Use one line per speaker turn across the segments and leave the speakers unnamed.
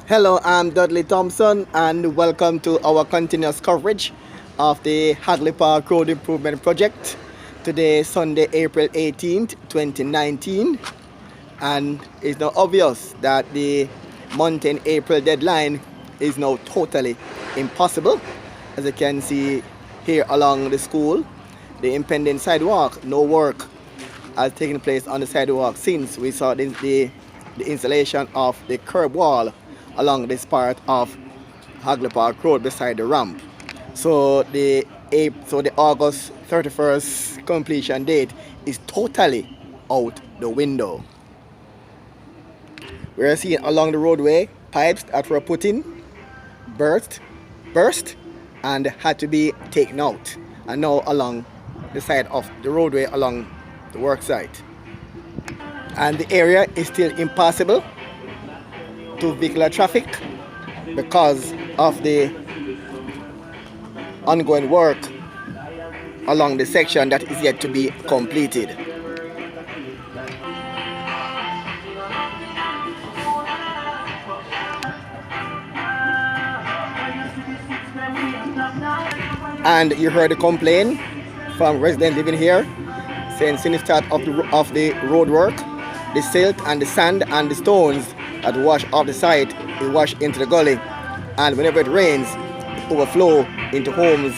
Hello, I'm Dudley Thompson, and welcome to our continuous coverage of the Hagley Park Road Improvement Project. Today, Sunday, April 18th, 2019, and it's now obvious that the month in April deadline is now totally impossible. As you can see here along the school, the impending sidewalk, no work has taken place on the sidewalk since we saw the installation of the curb wall along this part of Hagley Park Road beside the ramp. So the August 31st completion date is totally out the window. We are seeing along the roadway pipes that were put in, burst, and had to be taken out, and now along the side of the roadway along the work site. And the area is still impassable to vehicular traffic because of the ongoing work along the section that is yet to be completed. And you heard a complaint from residents living here saying since the start of the road work, the silt and the sand and the stones that wash off the site, it wash into the gully, and whenever it rains, it overflow into homes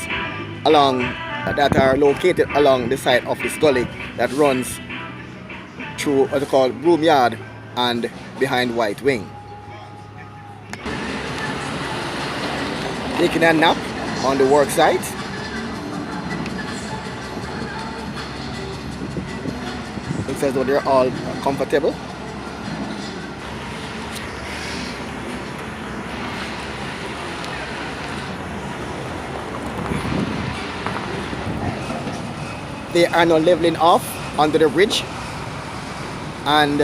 along that are located along the side of this gully that runs through what they call Broom Yard and behind White Wing. Taking a nap on the work site. It says that they're all comfortable. They are now leveling off under the bridge and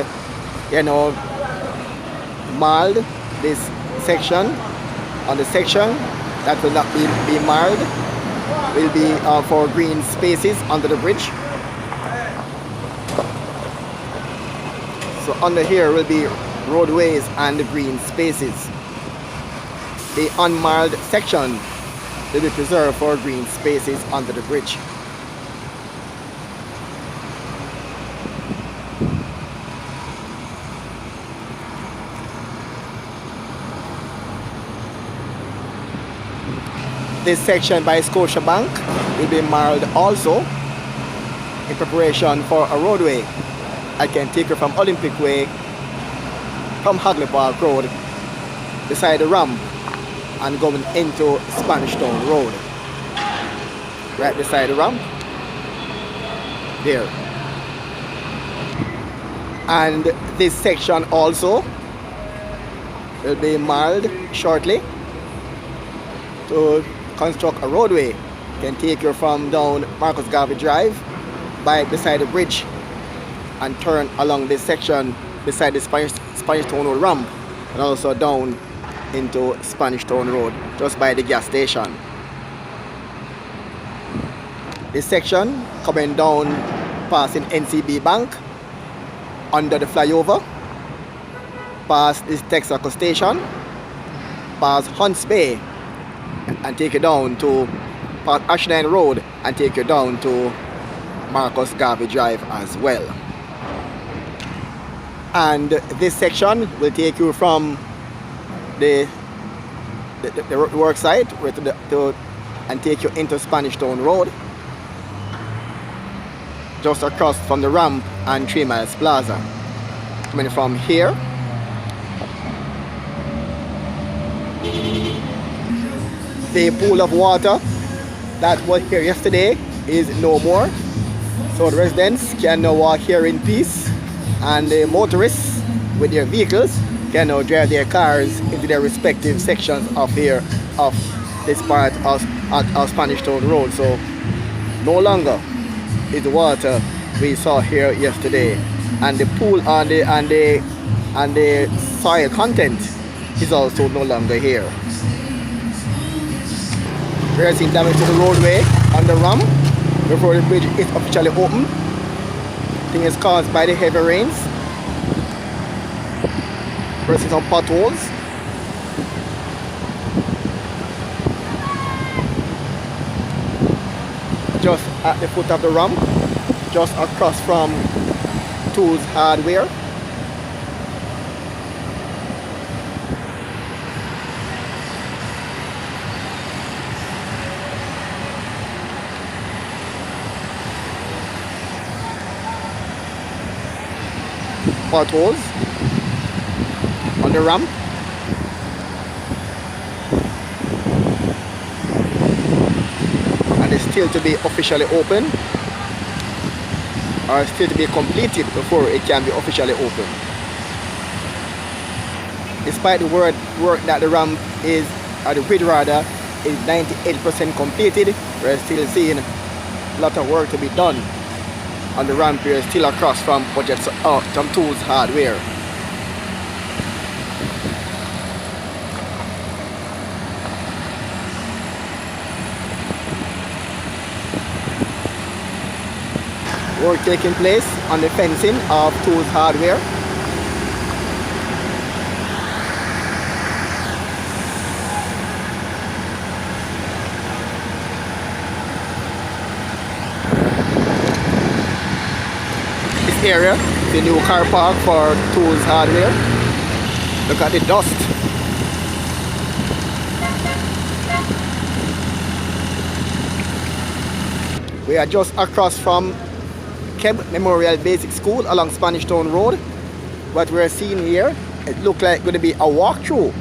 marred this section. On the section that will not be marred will be for green spaces under the bridge. So under here will be roadways and green spaces. The unmarred section will be preserved for green spaces under the bridge. This section by Scotiabank will be marred also in preparation for a roadway. I can take you from Olympic Way, from Hagley Park Road, beside the ramp, and going into Spanish Town Road. Right beside the ramp, there. And this section also will be marred shortly to construct a roadway. Can take you from down Marcus Garvey Drive by beside the bridge and turn along this section beside the Spanish Town Road ramp, and also down into Spanish Town Road just by the gas station. This section coming down passing NCB Bank, under the flyover, past this Texaco station, past Hunts Bay, and take you down to past Ashline Road and take you down to Marcus Garvey Drive as well. And this section will take you from the work site and take you into Spanish Town Road, just across from the ramp and 3 Miles Plaza. Coming from here, the pool of water that was here yesterday is no more, so the residents can now walk here in peace, and the motorists with their vehicles can now drive their cars into their respective sections of here of this part of Spanish Town Road. So no longer is the water we saw here yesterday, and the pool and the soil content is also no longer here. We are seeing damage to the roadway on the ramp before the bridge is officially open. I think it's caused by the heavy rains. We're seeing some potholes just at the foot of the ramp, just across from Tools Hardware. Potholes on the ramp. And it's still to be officially open, or still to be completed before it can be officially open. Despite the work that the ramp is, or the bridge rather, is 98% completed, we're still seeing a lot of work to be done on the ramp here, still across from from Tools Hardware. Work taking place on the fencing of Tools Hardware. This area, the new car park for Tools Hardware. Look at the dust. We are just across from Keb Memorial Basic School along Spanish Town Road. What we're seeing here, it looks like going to be a walkthrough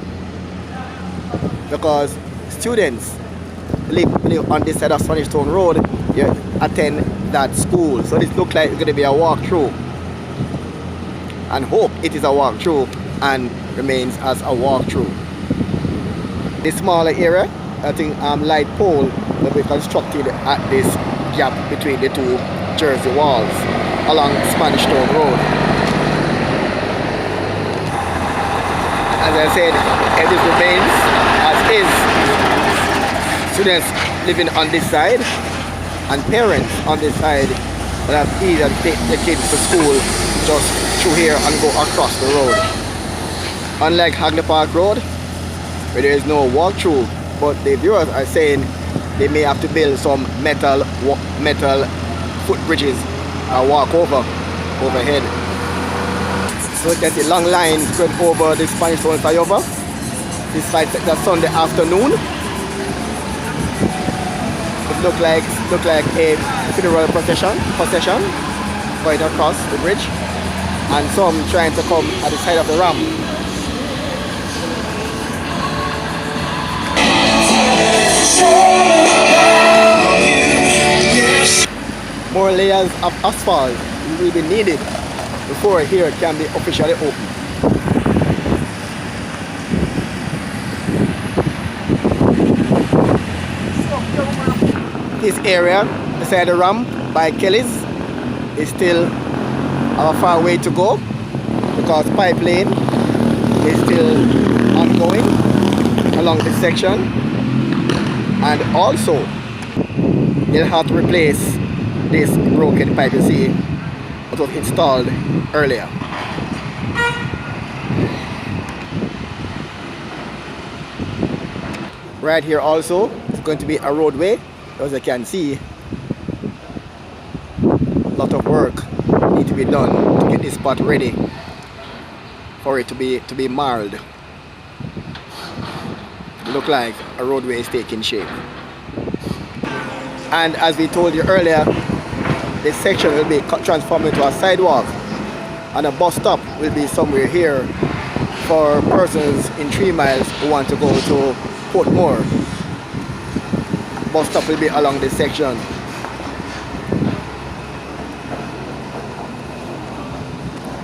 because students live on this side of Spanish Town Road, attend that school. So this looks like it's going to be a walkthrough, and hope it is a walkthrough and remains as a walkthrough. The smaller area, I think light pole will be constructed at this gap between the two Jersey walls along Spanish Town Road. As I said, it remains as is. Students living on this side and parents on this side will have either take their kids to school just through here and go across the road. Unlike Hagley Park Road, where there is no walkthrough, but the viewers are saying they may have to build some metal footbridges or walk overhead. So there's a long line spread over the Spanish Town flyover. This like that Sunday afternoon. It looked like a funeral procession going across the bridge, and some trying to come at the side of the ramp. More layers of asphalt will be needed before here can be officially open. This area beside the ramp by Kelly's is still a far way to go because pipe lane is still ongoing along this section, and also they'll have to replace this broken pipe you see that was installed earlier. Right here also it's going to be a roadway. As you can see, a lot of work needs to be done to get this spot ready for it to be marled. Look like a roadway is taking shape. And as we told you earlier, this section will be transformed into a sidewalk, and a bus stop will be somewhere here for persons in 3 miles who want to go to Portmore. Bus stop will be along this section.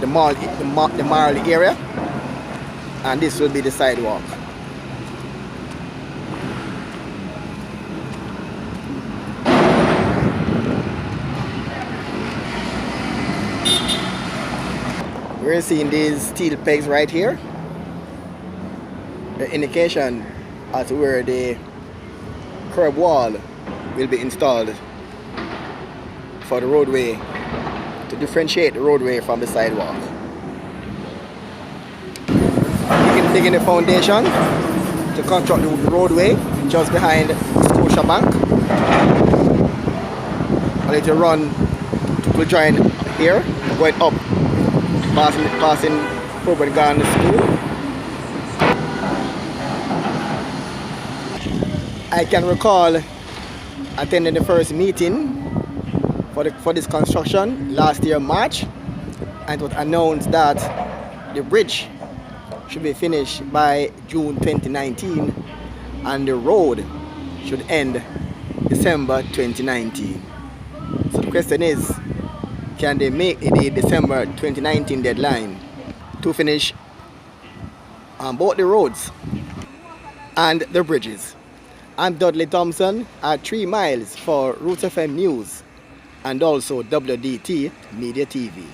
The mall area, and this will be the sidewalk. We're seeing these steel pegs right here, the indication as to where the curb wall will be installed for the roadway, to differentiate the roadway from the sidewalk. Digging the foundation to construct the roadway just behind Scotia Bank. later on to join here, going up, passing Probert Garden School. I can recall attending the first meeting for this construction last year March, and it was announced that the bridge should be finished by June 2019 and the road should end December 2019. So the question is, can they make the December 2019 deadline to finish both the roads and the bridges? I'm Dudley Thompson at 3 Miles for Root FM News and also WDT Media TV.